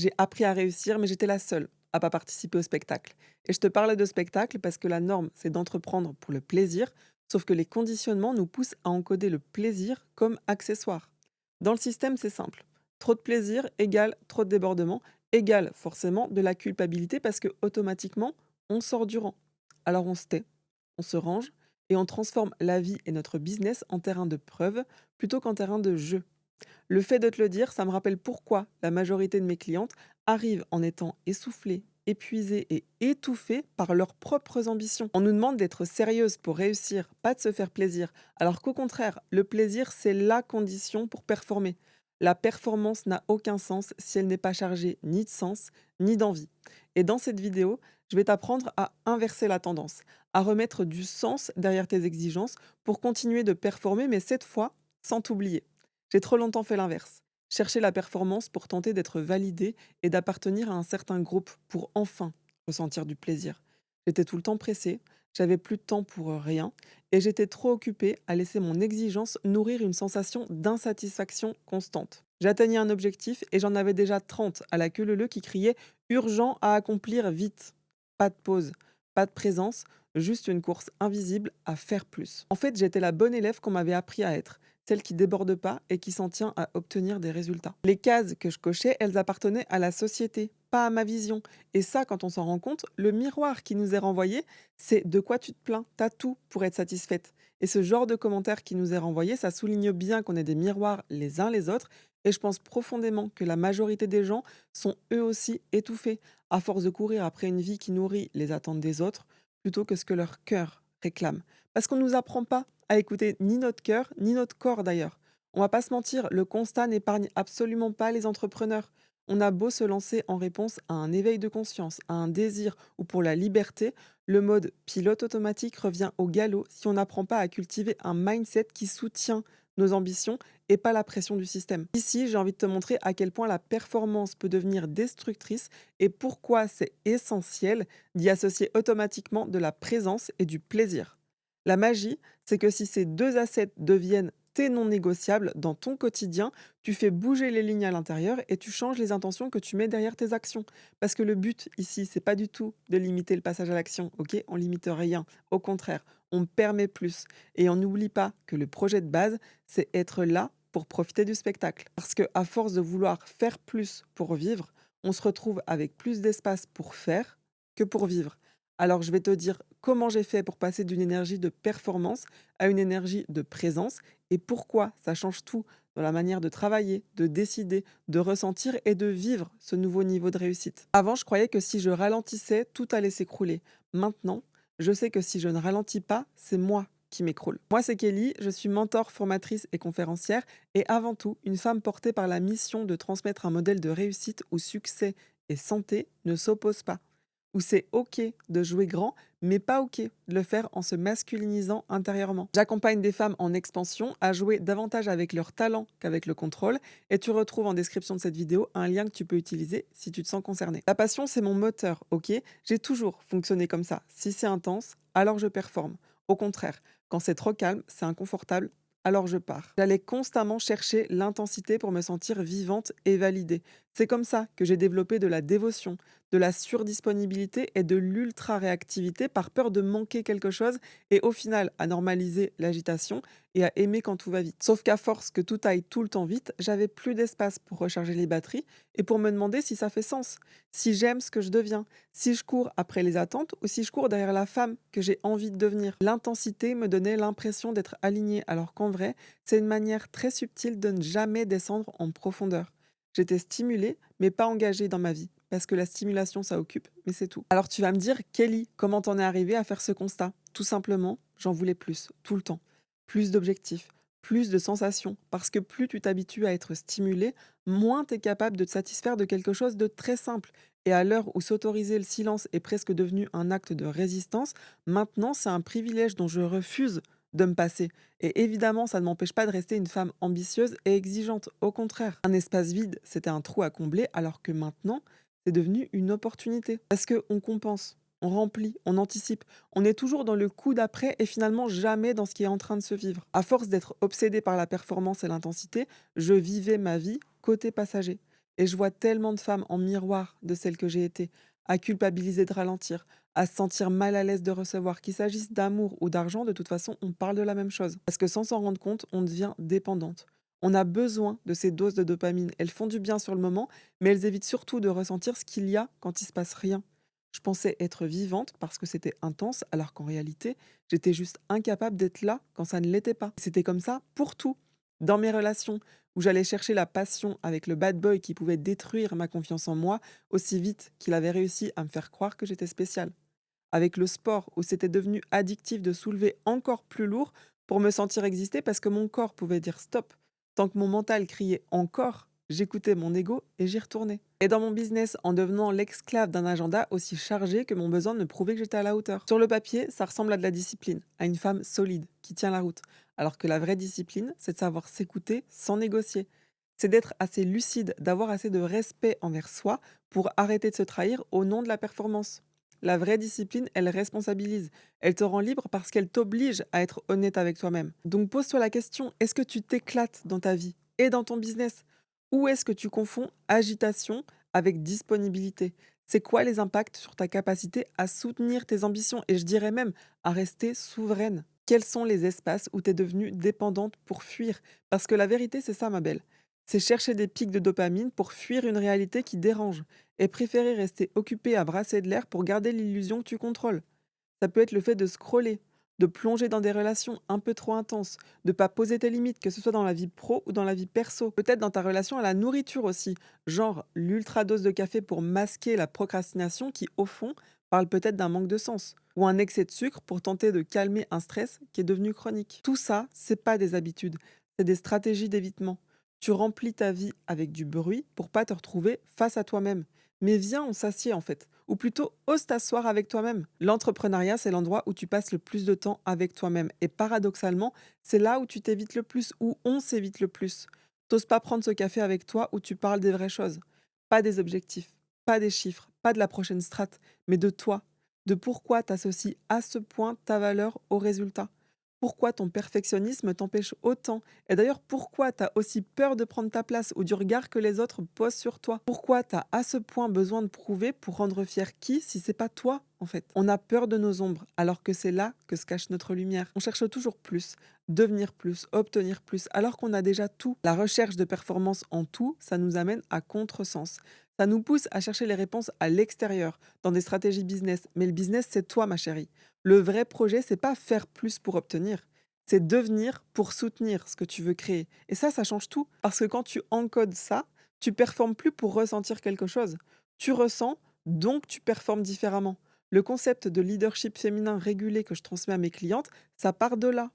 j'ai appris à réussir, mais j'étais la seule à pas participer au spectacle. Et je te parlais de spectacle parce que la norme, c'est d'entreprendre pour le plaisir, sauf que les conditionnements nous poussent à encoder le plaisir comme accessoire. Dans le système, c'est simple. Trop de plaisir égale trop de débordement, égale forcément de la culpabilité parce que automatiquement, on sort du rang. Alors on se tait, on se range et on transforme la vie et notre business en terrain de preuve plutôt qu'en terrain de jeu. Le fait de te le dire, ça me rappelle pourquoi la majorité de mes clientes arrivent en étant essoufflées, épuisées et étouffées par leurs propres ambitions. On nous demande d'être sérieuse pour réussir, pas de se faire plaisir, alors qu'au contraire, le plaisir, c'est la condition pour performer. La performance n'a aucun sens si elle n'est pas chargée ni de sens, ni d'envie. Et dans cette vidéo, je vais t'apprendre à inverser la tendance, à remettre du sens derrière tes exigences pour continuer de performer, mais cette fois, sans t'oublier. J'ai trop longtemps fait l'inverse. Chercher la performance pour tenter d'être validé et d'appartenir à un certain groupe pour enfin ressentir du plaisir. J'étais tout le temps pressée, j'avais plus de temps pour rien et j'étais trop occupée à laisser mon exigence nourrir une sensation d'insatisfaction constante. J'atteignais un objectif et j'en avais déjà 30 à la queue leu qui criait urgent à accomplir vite. Pas de pause, pas de présence, juste une course invisible à faire plus. En fait, j'étais la bonne élève qu'on m'avait appris à être, celle qui déborde pas et qui s'en tient à obtenir des résultats. Les cases que je cochais, elles appartenaient à la société, pas à ma vision. Et ça, quand on s'en rend compte, le miroir qui nous est renvoyé, c'est de quoi tu te plains, t'as tout pour être satisfaite. Et ce genre de commentaire qui nous est renvoyé, ça souligne bien qu'on est des miroirs les uns les autres. Et je pense profondément que la majorité des gens sont eux aussi étouffés, à force de courir après une vie qui nourrit les attentes des autres, plutôt que ce que leur cœur réclame. Parce qu'on ne nous apprend pas à écouter ni notre cœur, ni notre corps d'ailleurs. On va pas se mentir, le constat n'épargne absolument pas les entrepreneurs. On a beau se lancer en réponse à un éveil de conscience, à un désir ou pour la liberté, le mode pilote automatique revient au galop si on n'apprend pas à cultiver un mindset qui soutient nos ambitions et pas la pression du système. Ici, j'ai envie de te montrer à quel point la performance peut devenir destructrice et pourquoi c'est essentiel d'y associer automatiquement de la présence et du plaisir. La magie, c'est que si ces deux assets deviennent tes non négociables dans ton quotidien, tu fais bouger les lignes à l'intérieur et tu changes les intentions que tu mets derrière tes actions. Parce que le but ici, c'est pas du tout de limiter le passage à l'action, ok? On limite rien. Au contraire, on permet plus. Et on n'oublie pas que le projet de base, c'est être là pour profiter du spectacle. Parce que à force de vouloir faire plus pour vivre, on se retrouve avec plus d'espace pour faire que pour vivre. Alors je vais te dire comment j'ai fait pour passer d'une énergie de performance à une énergie de présence et pourquoi ça change tout dans la manière de travailler, de décider, de ressentir et de vivre ce nouveau niveau de réussite. Avant, je croyais que si je ralentissais, tout allait s'écrouler. Maintenant, je sais que si je ne ralentis pas, c'est moi qui m'écroule. Moi, c'est Kelly, je suis mentor, formatrice et conférencière et avant tout, une femme portée par la mission de transmettre un modèle de réussite où succès et santé ne s'opposent pas, où c'est OK de jouer grand, mais pas OK de le faire en se masculinisant intérieurement. J'accompagne des femmes en expansion à jouer davantage avec leur talent qu'avec le contrôle, et tu retrouves en description de cette vidéo un lien que tu peux utiliser si tu te sens concerné. La passion, c'est mon moteur, OK? J'ai toujours fonctionné comme ça. Si c'est intense, alors je performe. Au contraire, quand c'est trop calme, c'est inconfortable, alors je pars. J'allais constamment chercher l'intensité pour me sentir vivante et validée. C'est comme ça que j'ai développé de la dévotion, de la surdisponibilité et de l'ultra-réactivité par peur de manquer quelque chose et au final à normaliser l'agitation et à aimer quand tout va vite. Sauf qu'à force que tout aille tout le temps vite, j'avais plus d'espace pour recharger les batteries et pour me demander si ça fait sens, si j'aime ce que je deviens, si je cours après les attentes ou si je cours derrière la femme que j'ai envie de devenir. L'intensité me donnait l'impression d'être alignée alors qu'en vrai, c'est une manière très subtile de ne jamais descendre en profondeur. J'étais stimulée, mais pas engagée dans ma vie. Parce que la stimulation, ça occupe, mais c'est tout. Alors tu vas me dire, Kelly, comment t'en es arrivée à faire ce constat? Tout simplement, j'en voulais plus, tout le temps. Plus d'objectifs, plus de sensations. Parce que plus tu t'habitues à être stimulé, moins tu es capable de te satisfaire de quelque chose de très simple. Et à l'heure où s'autoriser le silence est presque devenu un acte de résistance, maintenant c'est un privilège dont je refuse de me passer. Et évidemment, ça ne m'empêche pas de rester une femme ambitieuse et exigeante. Au contraire, un espace vide, c'était un trou à combler, alors que maintenant, c'est devenu une opportunité. Parce qu'on compense, on remplit, on anticipe. On est toujours dans le coup d'après et finalement jamais dans ce qui est en train de se vivre. À force d'être obsédée par la performance et l'intensité, je vivais ma vie côté passager. Et je vois tellement de femmes en miroir de celles que j'ai été, à culpabiliser de ralentir, à se sentir mal à l'aise de recevoir. Qu'il s'agisse d'amour ou d'argent, de toute façon, on parle de la même chose. Parce que sans s'en rendre compte, on devient dépendante. On a besoin de ces doses de dopamine. Elles font du bien sur le moment, mais elles évitent surtout de ressentir ce qu'il y a quand il se passe rien. Je pensais être vivante parce que c'était intense, alors qu'en réalité, j'étais juste incapable d'être là quand ça ne l'était pas. C'était comme ça pour tout. Dans mes relations, où j'allais chercher la passion avec le bad boy qui pouvait détruire ma confiance en moi aussi vite qu'il avait réussi à me faire croire que j'étais spéciale. Avec le sport, où c'était devenu addictif de soulever encore plus lourd pour me sentir exister parce que mon corps pouvait dire stop. Tant que mon mental criait encore, j'écoutais mon ego et j'y retournais. Et dans mon business, en devenant l'esclave d'un agenda aussi chargé que mon besoin de me prouver que j'étais à la hauteur. Sur le papier, ça ressemble à de la discipline, à une femme solide, qui tient la route. Alors que la vraie discipline, c'est de savoir s'écouter sans négocier. C'est d'être assez lucide, d'avoir assez de respect envers soi pour arrêter de se trahir au nom de la performance. La vraie discipline, elle responsabilise. Elle te rend libre parce qu'elle t'oblige à être honnête avec toi-même. Donc pose-toi la question, est-ce que tu t'éclates dans ta vie et dans ton business? Ou est-ce que tu confonds agitation avec disponibilité? C'est quoi les impacts sur ta capacité à soutenir tes ambitions et je dirais même à rester souveraine? Quels sont les espaces où tu es devenue dépendante pour fuir? Parce que la vérité, c'est ça, ma belle. C'est chercher des pics de dopamine pour fuir une réalité qui dérange et préférer rester occupé à brasser de l'air pour garder l'illusion que tu contrôles. Ça peut être le fait de scroller, de plonger dans des relations un peu trop intenses, de pas poser tes limites, que ce soit dans la vie pro ou dans la vie perso. Peut-être dans ta relation à la nourriture aussi, genre l'ultra dose de café pour masquer la procrastination qui, au fond, parle peut-être d'un manque de sens. Ou un excès de sucre pour tenter de calmer un stress qui est devenu chronique. Tout ça, c'est pas des habitudes, c'est des stratégies d'évitement. Tu remplis ta vie avec du bruit pour pas te retrouver face à toi-même. Mais viens, on s'assied en fait. Ou plutôt, ose t'asseoir avec toi-même. L'entrepreneuriat, c'est l'endroit où tu passes le plus de temps avec toi-même. Et paradoxalement, c'est là où tu t'évites le plus, où on s'évite le plus. T'oses pas prendre ce café avec toi où tu parles des vraies choses. Pas des objectifs, pas des chiffres, pas de la prochaine strate, mais de toi. De pourquoi t'associes à ce point ta valeur au résultat. Pourquoi ton perfectionnisme t'empêche autant? Et d'ailleurs, pourquoi tu as aussi peur de prendre ta place ou du regard que les autres posent sur toi? Pourquoi tu as à ce point besoin de prouver pour rendre fier qui si c'est pas toi en fait? On a peur de nos ombres alors que c'est là que se cache notre lumière. On cherche toujours plus, devenir plus, obtenir plus alors qu'on a déjà tout. La recherche de performance en tout, ça nous amène à contresens. Ça nous pousse à chercher les réponses à l'extérieur, dans des stratégies business. Mais le business, c'est toi, ma chérie. Le vrai projet, c'est pas faire plus pour obtenir, c'est devenir pour soutenir ce que tu veux créer. Et ça change tout. Parce que quand tu encodes ça, tu performes plus pour ressentir quelque chose. Tu ressens, donc tu performes différemment. Le concept de leadership féminin régulé que je transmets à mes clientes, ça part de là.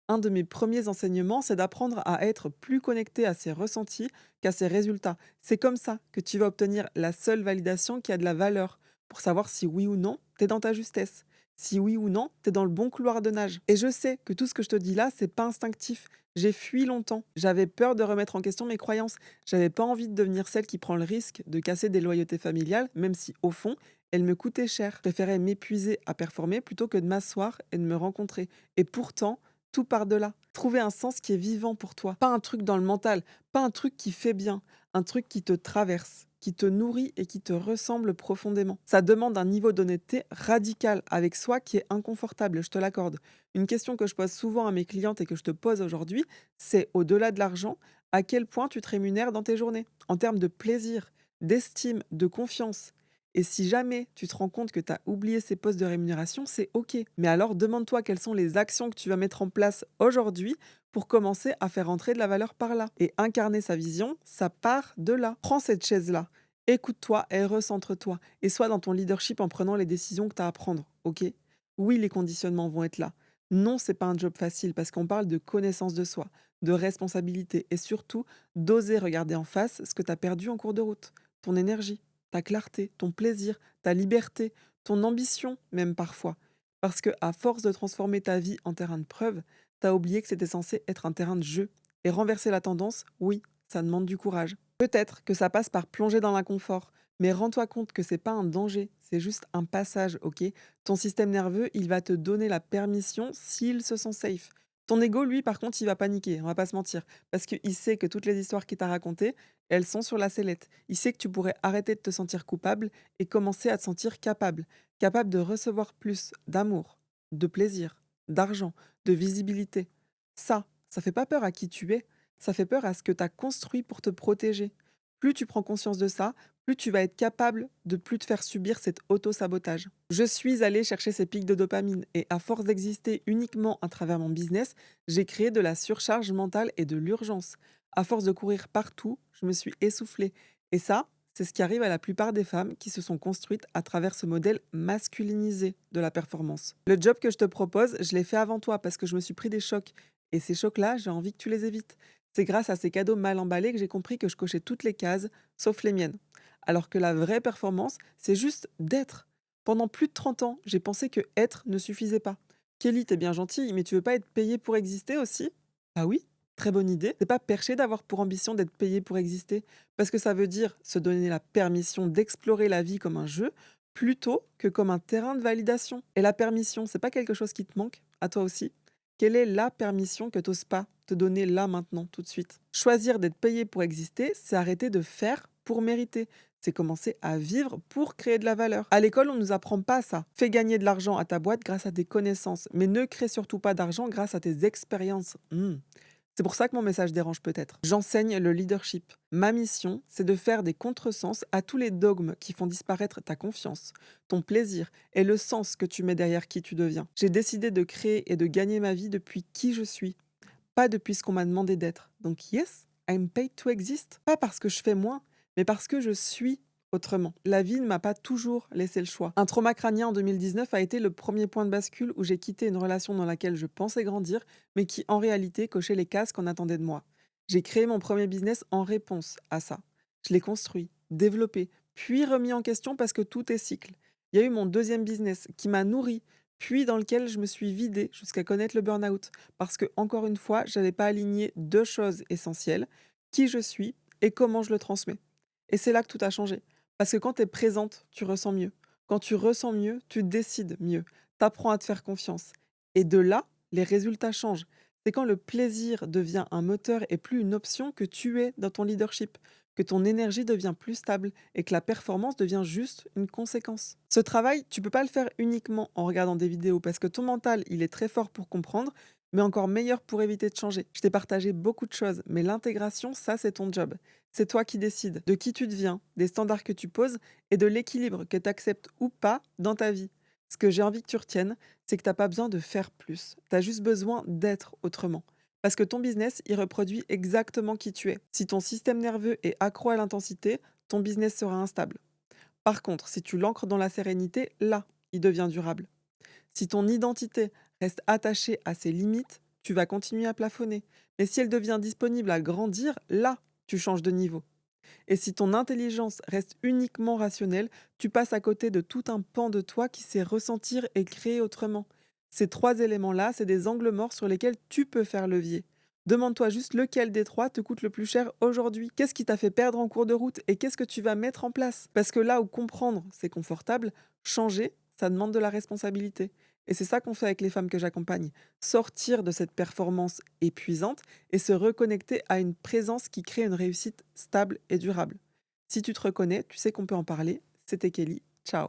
Un de mes premiers enseignements, c'est d'apprendre à être plus connecté à ses ressentis qu'à ses résultats. C'est comme ça que tu vas obtenir la seule validation qui a de la valeur pour savoir si oui ou non, tu es dans ta justesse. Si oui ou non, tu es dans le bon couloir de nage. Et je sais que tout ce que je te dis là, c'est pas instinctif. J'ai fui longtemps. J'avais peur de remettre en question mes croyances. J'avais pas envie de devenir celle qui prend le risque de casser des loyautés familiales, même si, au fond, elles me coûtaient cher. Je préférais m'épuiser à performer plutôt que de m'asseoir et de me rencontrer. Et pourtant, tout part de là. Trouver un sens qui est vivant pour toi. Pas un truc dans le mental, pas un truc qui fait bien, un truc qui te traverse, qui te nourrit et qui te ressemble profondément. Ça demande un niveau d'honnêteté radical avec soi qui est inconfortable, je te l'accorde. Une question que je pose souvent à mes clientes et que je te pose aujourd'hui, c'est au-delà de l'argent, à quel point tu te rémunères dans tes journées, en termes de plaisir, d'estime, de confiance. Et si jamais tu te rends compte que tu as oublié ces postes de rémunération, c'est OK. Mais alors demande-toi quelles sont les actions que tu vas mettre en place aujourd'hui pour commencer à faire entrer de la valeur par là. Et incarner sa vision, ça part de là. Prends cette chaise-là, écoute-toi et recentre-toi. Et sois dans ton leadership en prenant les décisions que tu as à prendre. OK? Oui, les conditionnements vont être là. Non, c'est pas un job facile parce qu'on parle de connaissance de soi, de responsabilité et surtout d'oser regarder en face ce que tu as perdu en cours de route. Ton énergie, ta clarté, ton plaisir, ta liberté, ton ambition même parfois. Parce que à force de transformer ta vie en terrain de preuve, t'as oublié que c'était censé être un terrain de jeu. Et renverser la tendance, oui, ça demande du courage. Peut-être que ça passe par plonger dans l'inconfort, mais rends-toi compte que c'est pas un danger, c'est juste un passage, ok? Ton système nerveux, il va te donner la permission s'il se sent safe. Ton ego, lui, par contre, il va paniquer, on va pas se mentir, parce qu'il sait que toutes les histoires qu'il t'a racontées, elles sont sur la sellette. Il sait que tu pourrais arrêter de te sentir coupable et commencer à te sentir capable, capable de recevoir plus d'amour, de plaisir, d'argent, de visibilité. Ça fait pas peur à qui tu es, ça fait peur à ce que tu as construit pour te protéger. Plus tu prends conscience de ça, plus tu vas être capable de plus te faire subir cet auto-sabotage. Je suis allée chercher ces pics de dopamine et à force d'exister uniquement à travers mon business, j'ai créé de la surcharge mentale et de l'urgence. À force de courir partout, je me suis essoufflée. Et ça, c'est ce qui arrive à la plupart des femmes qui se sont construites à travers ce modèle masculinisé de la performance. Le job que je te propose, je l'ai fait avant toi parce que je me suis pris des chocs. Et ces chocs-là, j'ai envie que tu les évites. C'est grâce à ces cadeaux mal emballés que j'ai compris que je cochais toutes les cases, sauf les miennes. Alors que la vraie performance, c'est juste d'être. Pendant plus de 30 ans, j'ai pensé que être ne suffisait pas. Kelly, t'es bien gentille, mais tu veux pas être payée pour exister aussi? Ah oui, très bonne idée. C'est pas perché d'avoir pour ambition d'être payé pour exister, parce que ça veut dire se donner la permission d'explorer la vie comme un jeu, plutôt que comme un terrain de validation. Et la permission, c'est pas quelque chose qui te manque, à toi aussi? Quelle est la permission que t'oses pas te donner là maintenant, tout de suite? Choisir d'être payé pour exister, c'est arrêter de faire pour mériter. C'est commencer à vivre pour créer de la valeur. À l'école, on ne nous apprend pas ça. Fais gagner de l'argent à ta boîte grâce à tes connaissances, mais ne crée surtout pas d'argent grâce à tes expériences. C'est pour ça que mon message dérange peut-être. J'enseigne le leadership. Ma mission, c'est de faire des contresens à tous les dogmes qui font disparaître ta confiance, ton plaisir et le sens que tu mets derrière qui tu deviens. J'ai décidé de créer et de gagner ma vie depuis qui je suis, pas depuis ce qu'on m'a demandé d'être. Donc yes, I'm paid to exist. Pas parce que je fais moins, mais parce que je suis autrement. La vie ne m'a pas toujours laissé le choix. Un trauma crânien en 2019 a été le premier point de bascule où j'ai quitté une relation dans laquelle je pensais grandir, mais qui en réalité cochait les cases qu'on attendait de moi. J'ai créé mon premier business en réponse à ça. Je l'ai construit, développé, puis remis en question parce que tout est cycle. Il y a eu mon deuxième business qui m'a nourri, puis dans lequel je me suis vidée jusqu'à connaître le burn-out. Parce que, encore une fois, j'avais pas aligné deux choses essentielles, qui je suis et comment je le transmets. Et c'est là que tout a changé. Parce que quand tu es présente, tu ressens mieux. Quand tu ressens mieux, tu décides mieux. Tu apprends à te faire confiance. Et de là, les résultats changent. C'est quand le plaisir devient un moteur et plus une option que tu es dans ton leadership, que ton énergie devient plus stable et que la performance devient juste une conséquence. Ce travail, tu peux pas le faire uniquement en regardant des vidéos parce que ton mental, il est très fort pour comprendre, mais encore meilleur pour éviter de changer. Je t'ai partagé beaucoup de choses, mais l'intégration, ça, c'est ton job. C'est toi qui décides de qui tu deviens, des standards que tu poses et de l'équilibre que tu acceptes ou pas dans ta vie. Ce que j'ai envie que tu retiennes, c'est que tu n'as pas besoin de faire plus. Tu as juste besoin d'être autrement. Parce que ton business, il reproduit exactement qui tu es. Si ton système nerveux est accro à l'intensité, ton business sera instable. Par contre, si tu l'ancres dans la sérénité, là, il devient durable. Si ton identité reste attachée à ses limites, tu vas continuer à plafonner. Mais si elle devient disponible à grandir, là, tu changes de niveau. Et si ton intelligence reste uniquement rationnelle, tu passes à côté de tout un pan de toi qui sait ressentir et créer autrement. Ces trois éléments-là, c'est des angles morts sur lesquels tu peux faire levier. Demande-toi juste lequel des trois te coûte le plus cher aujourd'hui. Qu'est-ce qui t'a fait perdre en cours de route et qu'est-ce que tu vas mettre en place? Parce que là où comprendre, c'est confortable, changer, ça demande de la responsabilité. Et c'est ça qu'on fait avec les femmes que j'accompagne. Sortir de cette performance épuisante et se reconnecter à une présence qui crée une réussite stable et durable. Si tu te reconnais, tu sais qu'on peut en parler. C'était Kelly. Ciao.